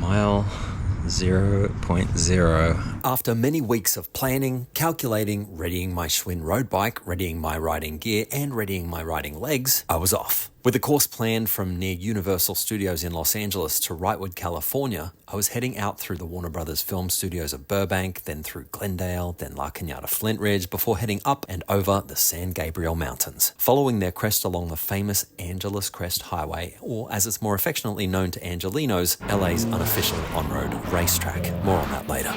Mile 0.0. After many weeks of planning, calculating, readying my Schwinn road bike, readying my riding gear, and readying my riding legs, I was off. With a course planned from near Universal Studios in Los Angeles to Wrightwood, California, I was heading out through the Warner Brothers film studios of Burbank, then through Glendale, then La Cañada Flint Ridge, before heading up and over the San Gabriel Mountains, following their crest along the famous Angeles Crest Highway, or as it's more affectionately known to Angelinos, LA's unofficial on-road racetrack. More on that later.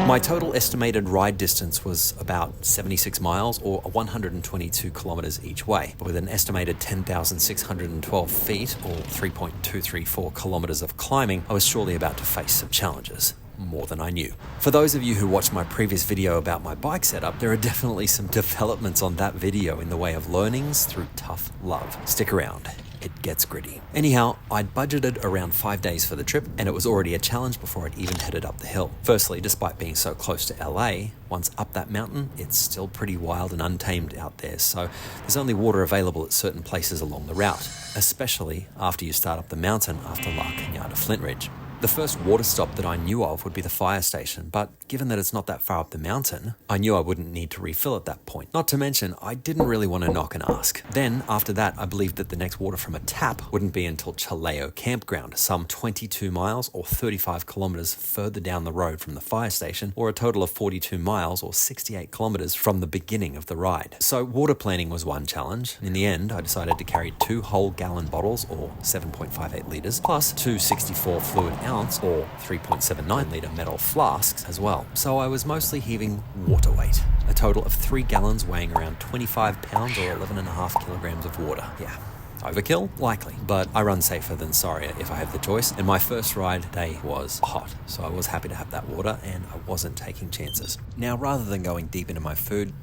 My total estimated ride distance was about 76 miles or 122 kilometers each way, with an estimated 10,612 feet or 3.234 kilometers of climbing. I was surely about to face some challenges. More than I knew. For those of you who watched my previous video about my bike setup, there are definitely some developments on that video in the way of learnings through tough love. Stick around. It gets gritty. Anyhow, I'd budgeted around 5 days for the trip, and it was already a challenge before I'd even headed up the hill. Firstly, despite being so close to LA, once up that mountain, it's still pretty wild and untamed out there, so there's only water available at certain places along the route, especially after you start up the mountain after La Cañada Flint Ridge. The first water stop that I knew of would be the fire station, but given that it's not that far up the mountain, I knew I wouldn't need to refill at that point. Not to mention, I didn't really want to knock and ask. Then, after that, I believed that the next water from a tap wouldn't be until Chaleo Campground, some 22 miles or 35 kilometers further down the road from the fire station, or a total of 42 miles or 68 kilometers from the beginning of the ride. So water planning was one challenge. In the end, I decided to carry 2 whole gallon bottles, or 7.58 liters, plus 2 64 fluid ounce or 3.79 litre metal flasks as well. So I was mostly heaving water weight. A total of 3 gallons weighing around 25 pounds or 11.5 kilograms of water. Yeah. Overkill? Likely, but I run safer than sorrier if I have the choice, and my first ride day was hot, so I was happy to have that water and I wasn't taking chances. Now, rather than going deep into my food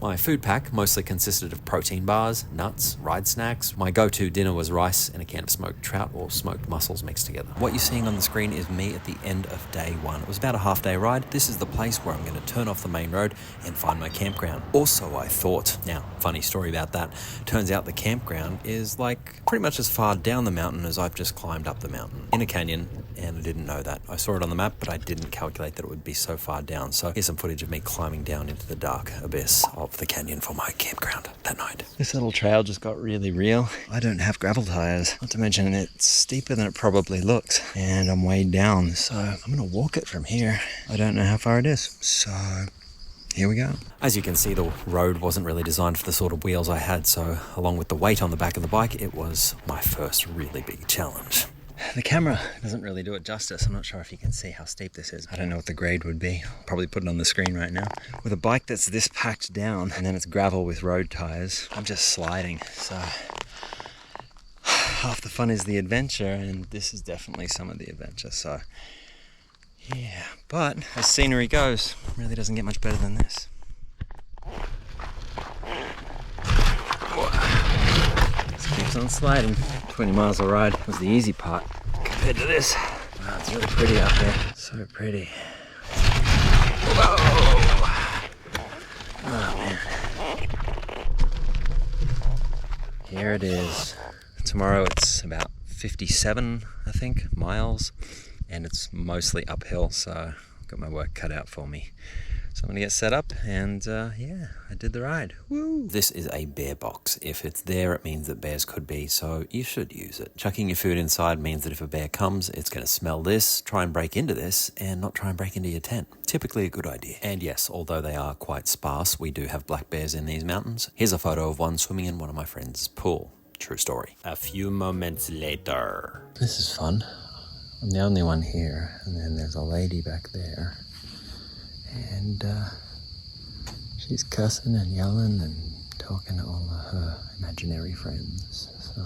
pack mostly consisted of protein bars, nuts, ride snacks. My go-to dinner was rice and a can of smoked trout or smoked mussels mixed together. What you're seeing on the screen is me at the end of day 1. It was about a half-day ride. This is the place where I'm going to turn off the main road and find my campground. Also, I thought, now, funny story about that, turns out the campground is like pretty much as far down the mountain as I've just climbed up the mountain in a canyon, and I didn't know that. I saw it on the map, but I didn't calculate that it would be so far down. So here's some footage of me climbing down into the dark abyss of the canyon for my campground that night. This little trail just got really real. I don't have gravel tires, not to mention it's steeper than it probably looks, and I'm way down, so I'm gonna walk it from here. I don't know how far it is, so here we go. As you can see, the road wasn't really designed for the sort of wheels I had, so along with the weight on the back of the bike, it was my first really big challenge. The camera doesn't really do it justice. I'm not sure if you can see how steep this is. I don't know what the grade would be. I'll probably put it on the screen right now. With a bike that's this packed down, and then it's gravel with road tires, I'm just sliding, so half the fun is the adventure, and this is definitely some of the adventure, so yeah, but as scenery goes, really doesn't get much better than this. Just keeps on sliding. 20 miles a ride was the easy part compared to this. Wow, it's really pretty out there. So pretty. Whoa! Oh man. Here it is. Tomorrow it's about 57, I think, miles. And it's mostly uphill, so I've got my work cut out for me. So I'm going to get set up, and yeah, I did the ride. Woo! This is a bear box. If it's there, it means that bears could be, so you should use it. Chucking your food inside means that if a bear comes, it's going to smell this, try and break into this, and not try and break into your tent. Typically a good idea. And yes, although they are quite sparse, we do have black bears in these mountains. Here's a photo of one swimming in one of my friend's pool. True story. A few moments later. This is fun. I'm the only one here, and then there's a lady back there, and she's cussing and yelling and talking to all of her imaginary friends, so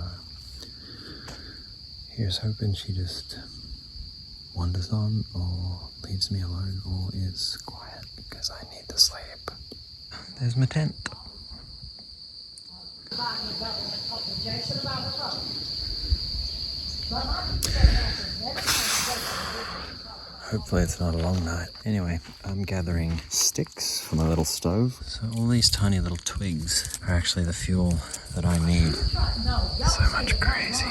here's hoping she just wanders on or leaves me alone or is quiet, because I need to sleep. There's my tent. Hopefully it's not a long night. Anyway, I'm gathering sticks for my little stove. So all these tiny little twigs are actually the fuel that I need. So much crazy.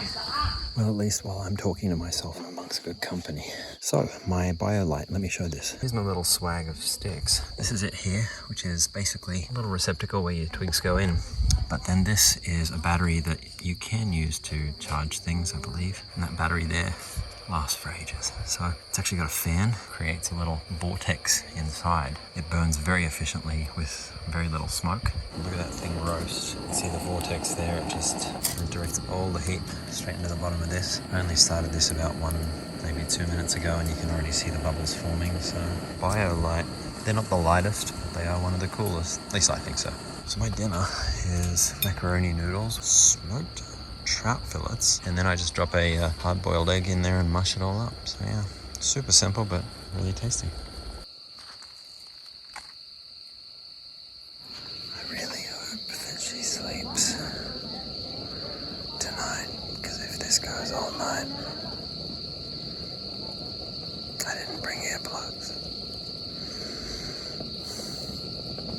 Well, at least while I'm talking to myself in my mind. it's good company. So, my BioLite, let me show this. Here's my little swag of sticks. This is it here, which is basically a little receptacle where your twigs go in. But then this is a battery that you can use to charge things, I believe. And that battery there lasts for ages. So it's actually got a fan, creates a little vortex inside. It burns very efficiently with very little smoke. Look at that thing roast. You see the vortex there, it just directs all the heat straight into the bottom of this. I only started this about maybe 2 minutes ago, and you can already see the bubbles forming. So BioLite, they're not the lightest, but they are one of the coolest. At least I think so. So my dinner is macaroni noodles, smoked trout fillets, and then I just drop a hard-boiled egg in there and mush it all up. So yeah, super simple but really tasty. I really hope that she sleeps tonight, because if this goes all night, I didn't bring earplugs.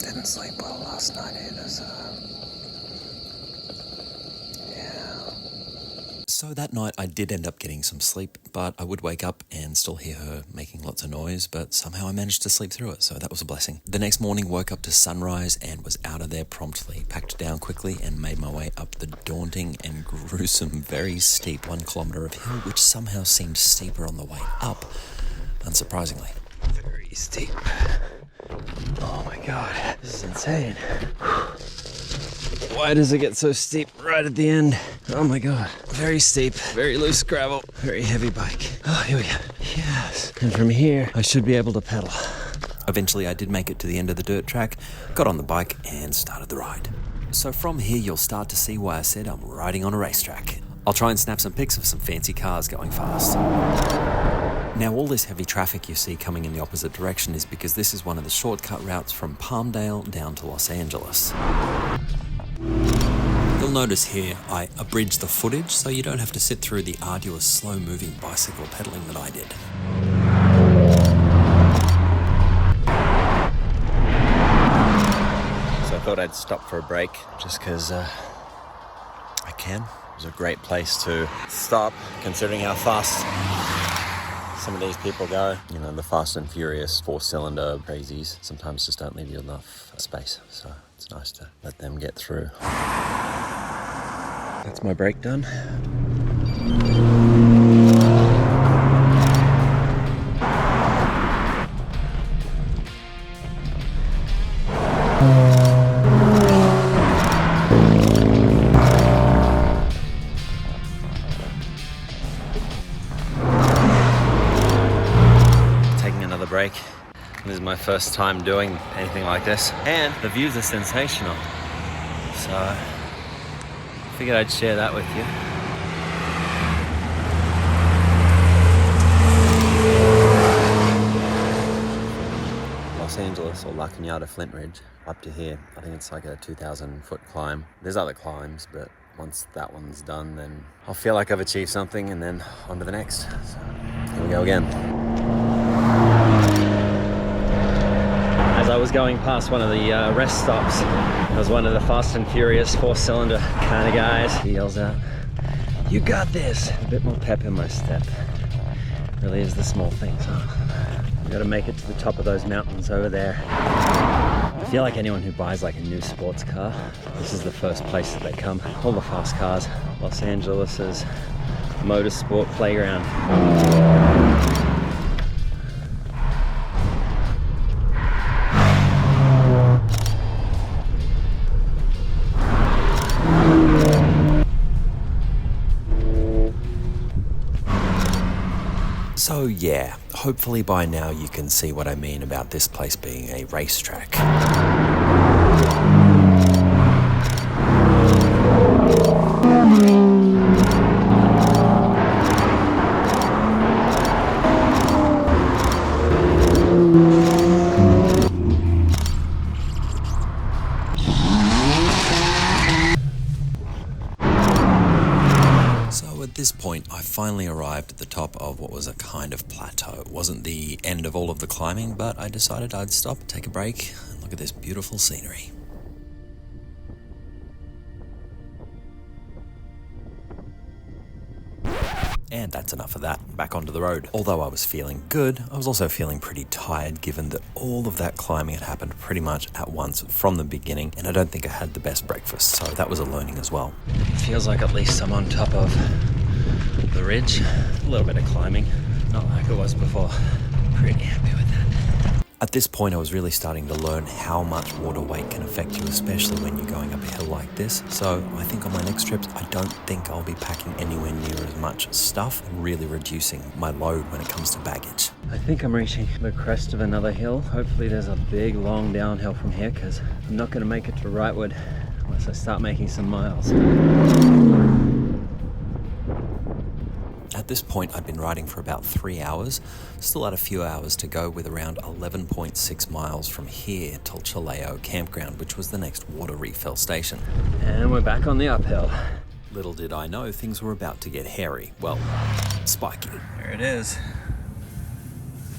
Didn't sleep well last night either, so So that night I did end up getting some sleep, but I would wake up and still hear her making lots of noise, but somehow I managed to sleep through it, so that was a blessing. The next morning, woke up to sunrise and was out of there promptly, packed down quickly and made my way up the daunting and gruesome, very steep 1 kilometre of hill, which somehow seemed steeper on the way up, unsurprisingly. Very steep. Oh my god, this is insane. Why does it get so steep right at the end? Oh my god. Very steep, very loose gravel, very heavy bike. Oh, here we go. Yes. And from here, I should be able to pedal. Eventually, I did make it to the end of the dirt track, got on the bike, and started the ride. So from here, you'll start to see why I said I'm riding on a racetrack. I'll try and snap some pics of some fancy cars going fast. Now, all this heavy traffic you see coming in the opposite direction is because this is one of the shortcut routes from Palmdale down to Los Angeles. You'll notice here I abridged the footage so you don't have to sit through the arduous slow-moving bicycle pedaling that I did. So I thought I'd stop for a break just because I can. It was a great place to stop considering how fast some of these people go. You know, the fast and furious 4-cylinder crazies sometimes just don't leave you enough space. So it's nice to let them get through. That's my break done. Taking another break. This is my first time doing anything like this, and the views are sensational. So I figured I'd share that with you. Los Angeles, or La Cañada Flint Ridge, up to here. I think it's like a 2,000-foot climb. There's other climbs, but once that one's done, then I'll feel like I've achieved something, and then on to the next. So here we go again. As I was going past one of the rest stops, there was one of the Fast and Furious 4-cylinder kind of guys. He yells out, "You got this!" A bit more pep in my step. Really is the small things, huh? I've got to make it to the top of those mountains over there. I feel like anyone who buys like a new sports car, this is the first place that they come. All the fast cars. Los Angeles's motorsport playground. So yeah, hopefully by now you can see what I mean about this place being a racetrack. At this point, I finally arrived at the top of what was a kind of plateau. It wasn't the end of all of the climbing, but I decided I'd stop, take a break, and look at this beautiful scenery. And that's enough of that, back onto the road. Although I was feeling good, I was also feeling pretty tired given that all of that climbing had happened pretty much at once from the beginning, and I don't think I had the best breakfast, so that was a learning as well. Feels like at least I'm on top of the ridge. A little bit of climbing, not like it was before. Pretty happy with that. At this point, I was really starting to learn how much water weight can affect you, especially when you're going up a hill like this. So I think on my next trips, I don't think I'll be packing anywhere near as much stuff and really reducing my load when it comes to baggage. I think I'm reaching the crest of another hill. Hopefully there's a big, long downhill from here because I'm not going to make it to Wrightwood unless I start making some miles. At this point, I'd been riding for about 3 hours, still had a few hours to go with around 11.6 miles from here till Chileo Campground, which was the next water refill station. And we're back on the uphill. Little did I know things were about to get hairy. Well, spiky. There it is.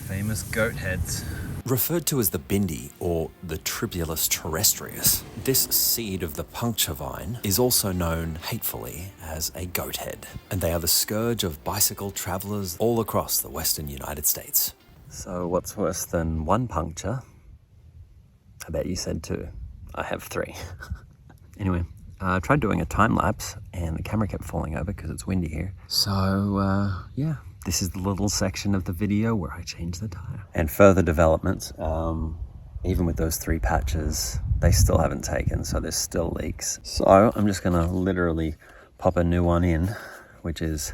Famous goat heads. Referred to as the bindi, or the Tribulus terrestrius, this seed of the puncture vine is also known hatefully as a goat head, and they are the scourge of bicycle travelers all across the western United States. So what's worse than one puncture? I bet you said two. I have three. Anyway, I tried doing a time lapse and the camera kept falling over because it's windy here. So yeah. This is the little section of the video where I change the tire. And further developments, even with those 3 patches, they still haven't taken, so there's still leaks. So I'm just gonna literally pop a new one in, which is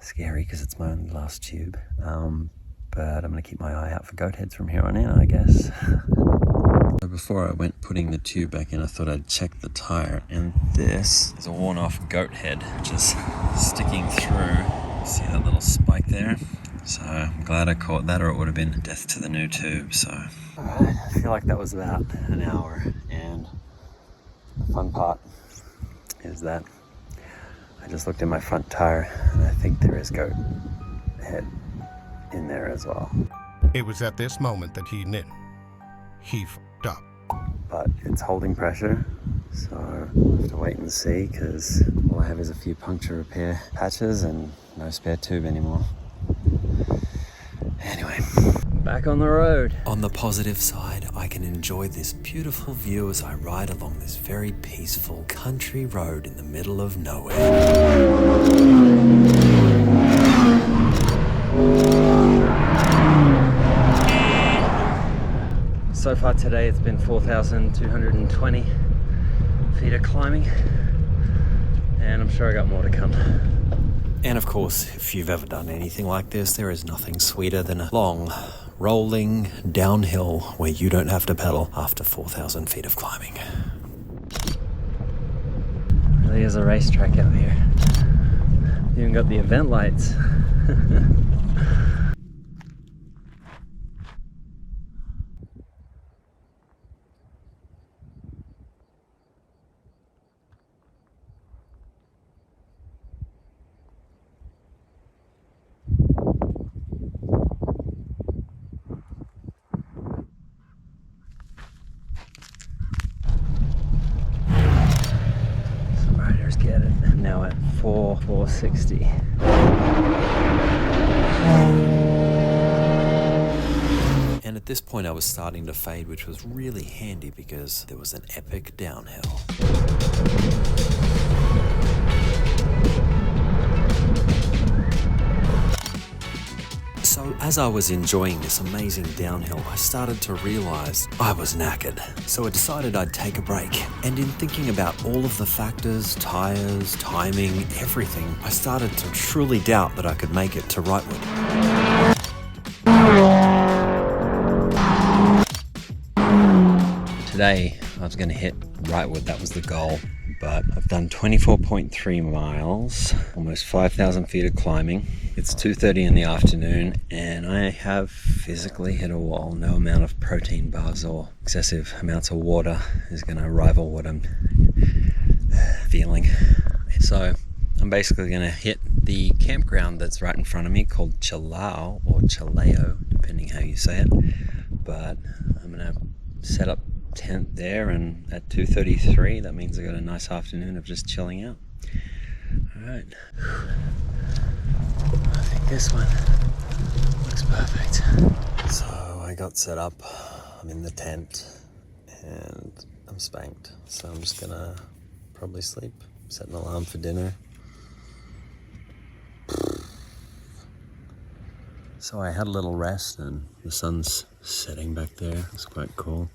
scary because it's my only last tube. But I'm gonna keep my eye out for goat heads from here on in, I guess. So before I went putting the tube back in, I thought I'd check the tire, and this is a worn off goat head, just sticking through. See that little spike there? So I'm glad I caught that, or it would have been death to the new tube. So alright, I feel like that was about an hour, and the fun part is that I just looked in my front tire and I think there is goat head in there as well. It was at this moment that he knew he f***ed up. But it's holding pressure, so I'll have to wait and see, because all I have is a few puncture repair patches and no spare tube anymore. Anyway, back on the road. On the positive side, I can enjoy this beautiful view as I ride along this very peaceful country road in the middle of nowhere. So far today it's been 4,220 feet of climbing, and I'm sure I got more to come. And of course, if you've ever done anything like this, there is nothing sweeter than a long, rolling downhill where you don't have to pedal after 4,000 feet of climbing. Really is a racetrack out here. Even got the event lights. Get it. I'm now at 460. And at this point I was starting to fade, which was really handy because there was an epic downhill. So as I was enjoying this amazing downhill, I started to realize I was knackered. So I decided I'd take a break. And in thinking about all of the factors, tires, timing, everything, I started to truly doubt that I could make it to Wrightwood. Today, I was going to hit Wrightwood, that was the goal. But I've done 24.3 miles, almost 5,000 feet of climbing. It's 2:30 in the afternoon, and I have physically hit a wall. No amount of protein bars or excessive amounts of water is going to rival what I'm feeling. So I'm basically going to hit the campground that's right in front of me called Chilao, or Chileo, depending how you say it. But I'm going to set up tent there, and at 2:33 that means I got a nice afternoon of just chilling out. Alright. I think this one looks perfect. So I got set up, I'm in the tent, and I'm spanked. So I'm just gonna probably sleep, set an alarm for dinner. So I had a little rest and the sun's setting back there. It's quite cool.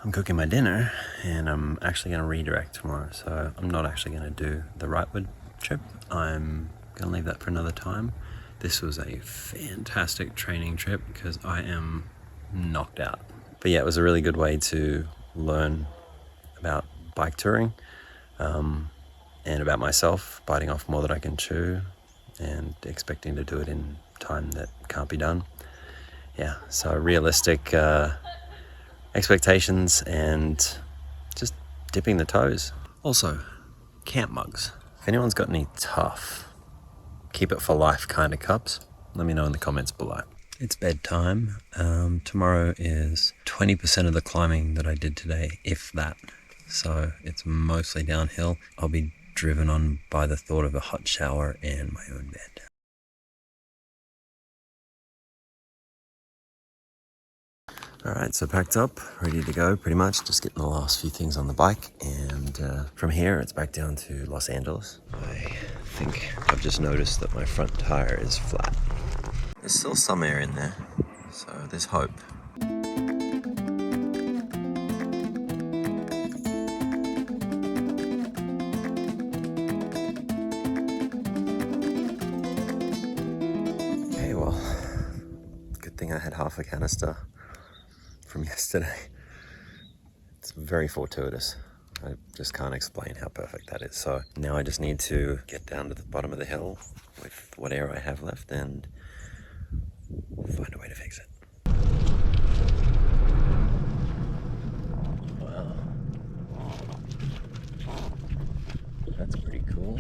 I'm cooking my dinner and I'm actually going to redirect tomorrow. So I'm not actually going to do the rightward trip. I'm going to leave that for another time. This was a fantastic training trip because I am knocked out. But yeah, it was a really good way to learn about bike touring and about myself, biting off more than I can chew and expecting to do it in time that can't be done. Yeah, so realistic expectations and just dipping the toes. Also, camp mugs. If anyone's got any tough, keep it for life kind of cups, let me know in the comments below. It's bedtime. Tomorrow is 20% of the climbing that I did today, if that. So it's mostly downhill. I'll be driven on by the thought of a hot shower and my own bed. Alright, so packed up, ready to go pretty much, just getting the last few things on the bike, and from here it's back down to Los Angeles. I think I've just noticed that my front tire is flat. There's still some air in there, so there's hope. Okay, well, good thing I had half a canister from yesterday. It's very fortuitous. I just can't explain how perfect that is. So now I just need to get down to the bottom of the hill with what air I have left and find a way to fix it. Wow. That's pretty cool.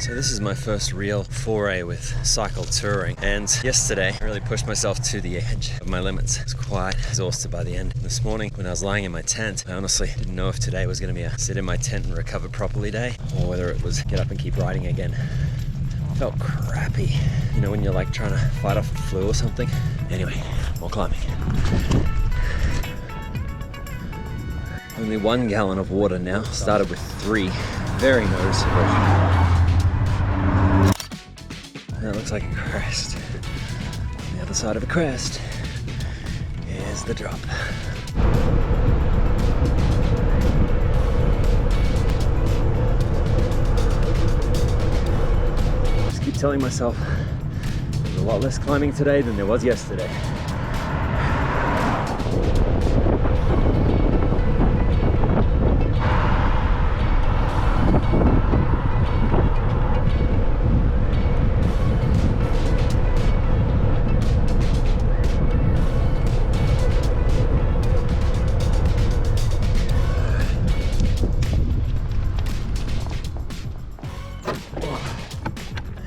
This is my first real foray with cycle touring, and yesterday I really pushed myself to the edge of my limits. I was quite exhausted by the end. This morning when I was lying in my tent, I honestly didn't know if today was going to be a sit in my tent and recover properly day, or whether it was get up and keep riding again. I felt crappy, you know, when you're like trying to fight off the flu or something. Anyway, more climbing. Only 1 gallon of water now, started with 3, very noticeable. That looks like a crest. On the other side of a crest is the drop. Just keep telling myself there's a lot less climbing today than there was yesterday.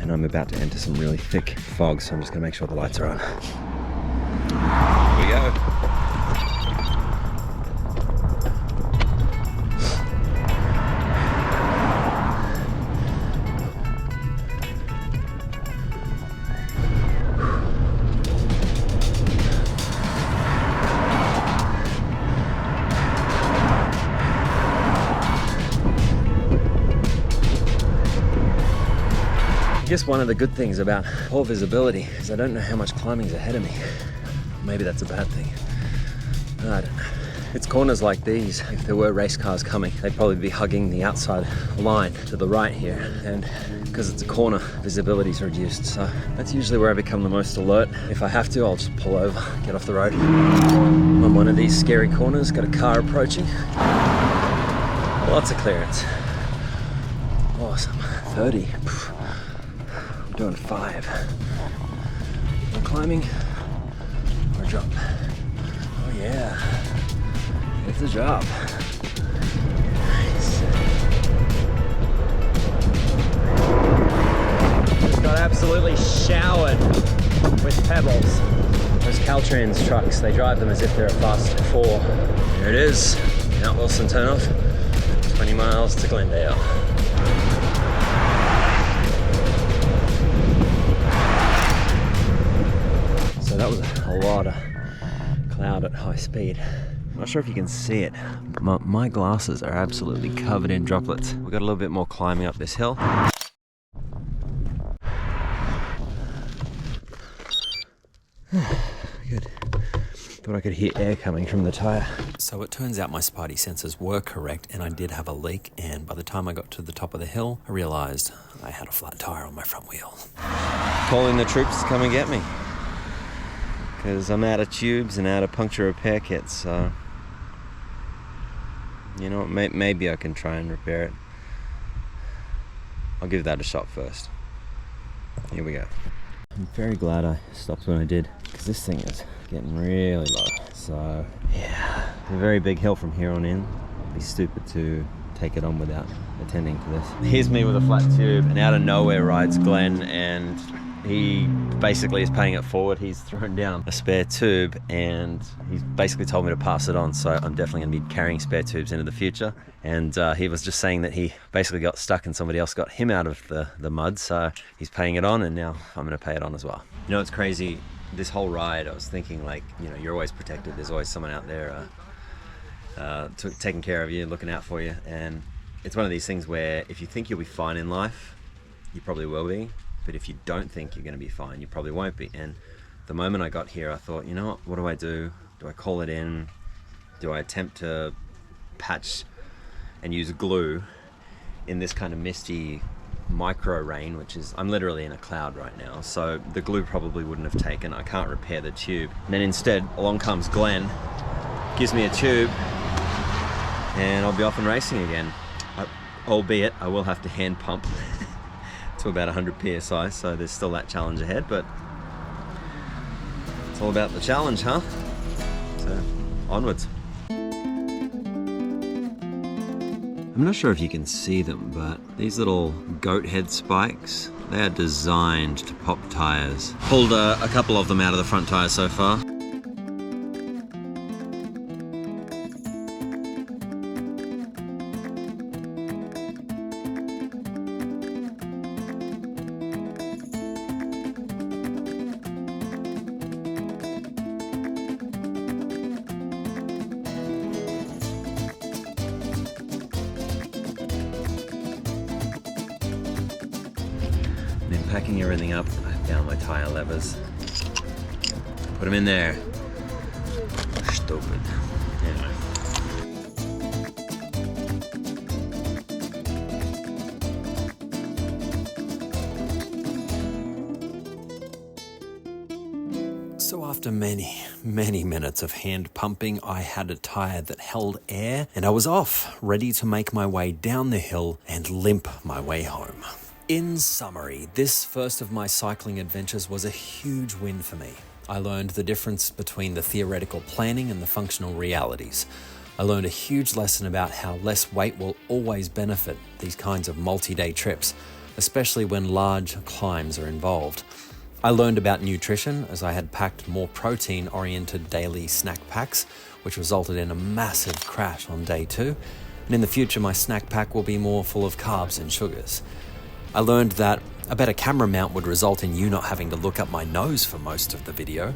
And I'm about to enter some really thick fog, so I'm just going to make sure the lights are on. Here we go. I guess one of the good things about poor visibility is I don't know how much climbing is ahead of me. Maybe that's a bad thing. I don't know. It's corners like these. If there were race cars coming, they'd probably be hugging the outside line to the right here. And because it's a corner, visibility's reduced. So that's usually where I become the most alert. If I have to, I'll just pull over, get off the road. I'm on one of these scary corners, got a car approaching. Lots of clearance. Awesome. 30. I'm doing 5. More climbing or drop. Oh yeah. it's a job. Just got absolutely showered with pebbles. Those Caltrans trucks, they drive them as if they're a fast 4. There it is, Mount Wilson turnoff, 20 miles to Glendale. So that was a lot of cloud at high speed. I'm not sure if you can see it, but my glasses are absolutely covered in droplets. We've got a little bit more climbing up this hill. Good. Thought I could hear air coming from the tyre. So it turns out my spidey sensors were correct and I did have a leak, and by the time I got to the top of the hill, I realised I had a flat tyre on my front wheel. Calling the troops to come and get me, because I'm out of tubes and out of puncture repair kits, so you know, maybe I can try and repair it. I'll give that a shot first. Here we go. I'm very glad I stopped when I did, because this thing is getting really low. So yeah, a very big hill from here on in. It'd be stupid to take it on without attending to this. Here's me with a flat tube, and out of nowhere rides Glenn, and he basically is paying it forward. He's thrown down a spare tube and he's basically told me to pass it on, so I'm definitely going to be carrying spare tubes into the future. And he was just saying that he basically got stuck and somebody else got him out of the mud, so he's paying it on, and now I'm going to pay it on as well. You know, it's crazy, this whole ride I was thinking, like, you know, you're always protected, there's always someone out there taking care of you, looking out for you, and it's one of these things where if you think you'll be fine in life, you probably will be. But if you don't think you're going to be fine, you probably won't be. And the moment I got here, I thought, you know what do I do? Do I call it in? Do I attempt to patch and use glue in this kind of misty micro rain, which is, I'm literally in a cloud right now, so the glue probably wouldn't have taken. I can't repair the tube. And then instead, along comes Glenn, gives me a tube, and I'll be off and racing again. Albeit, I will have to hand pump to about 100 psi, so there's still that challenge ahead, but it's all about the challenge, huh? So, onwards. I'm not sure if you can see them, but these little goat head spikes, they are designed to pop tires. Pulled a couple of them out of the front tire so far. Then packing everything up, I found my tire levers. Put them in there. Stupid. Anyway. So after many minutes of hand pumping, I had a tire that held air, and I was off, ready to make my way down the hill and limp my way home. In summary, this first of my cycling adventures was a huge win for me. I learned the difference between the theoretical planning and the functional realities. I learned a huge lesson about how less weight will always benefit these kinds of multi-day trips, especially when large climbs are involved. I learned about nutrition as I had packed more protein-oriented daily snack packs, which resulted in a massive crash on day 2. And in the future, my snack pack will be more full of carbs and sugars. I learned that a better camera mount would result in you not having to look up my nose for most of the video.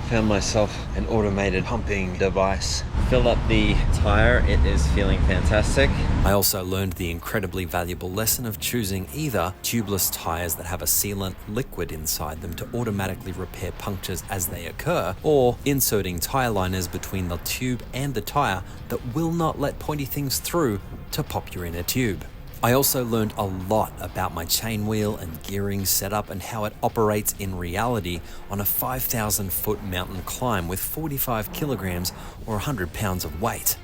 Found myself an automated pumping device. Filled up the tire, it is feeling fantastic. I also learned the incredibly valuable lesson of choosing either tubeless tires that have a sealant liquid inside them to automatically repair punctures as they occur, or inserting tire liners between the tube and the tire that will not let pointy things through to pop your inner tube. I also learned a lot about my chain wheel and gearing setup and how it operates in reality on a 5,000 foot mountain climb with 45 kilograms or 100 pounds of weight.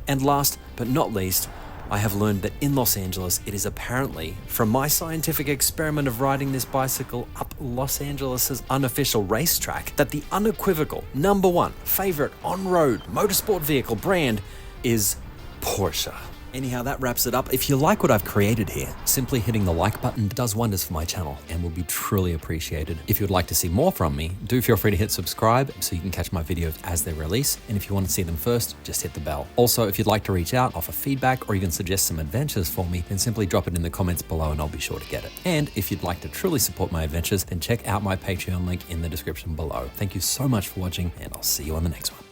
And last but not least, I have learned that in Los Angeles, it is apparently, from my scientific experiment of riding this bicycle up Los Angeles' unofficial racetrack, that the unequivocal #1 favorite on-road motorsport vehicle brand is Porsche. Anyhow, that wraps it up. If you like what I've created here, simply hitting the like button does wonders for my channel and will be truly appreciated. If you'd like to see more from me, do feel free to hit subscribe so you can catch my videos as they release. And if you want to see them first, just hit the bell. Also, if you'd like to reach out, offer feedback, or even suggest some adventures for me, then simply drop it in the comments below and I'll be sure to get it. And if you'd like to truly support my adventures, then check out my Patreon link in the description below. Thank you so much for watching, and I'll see you on the next one.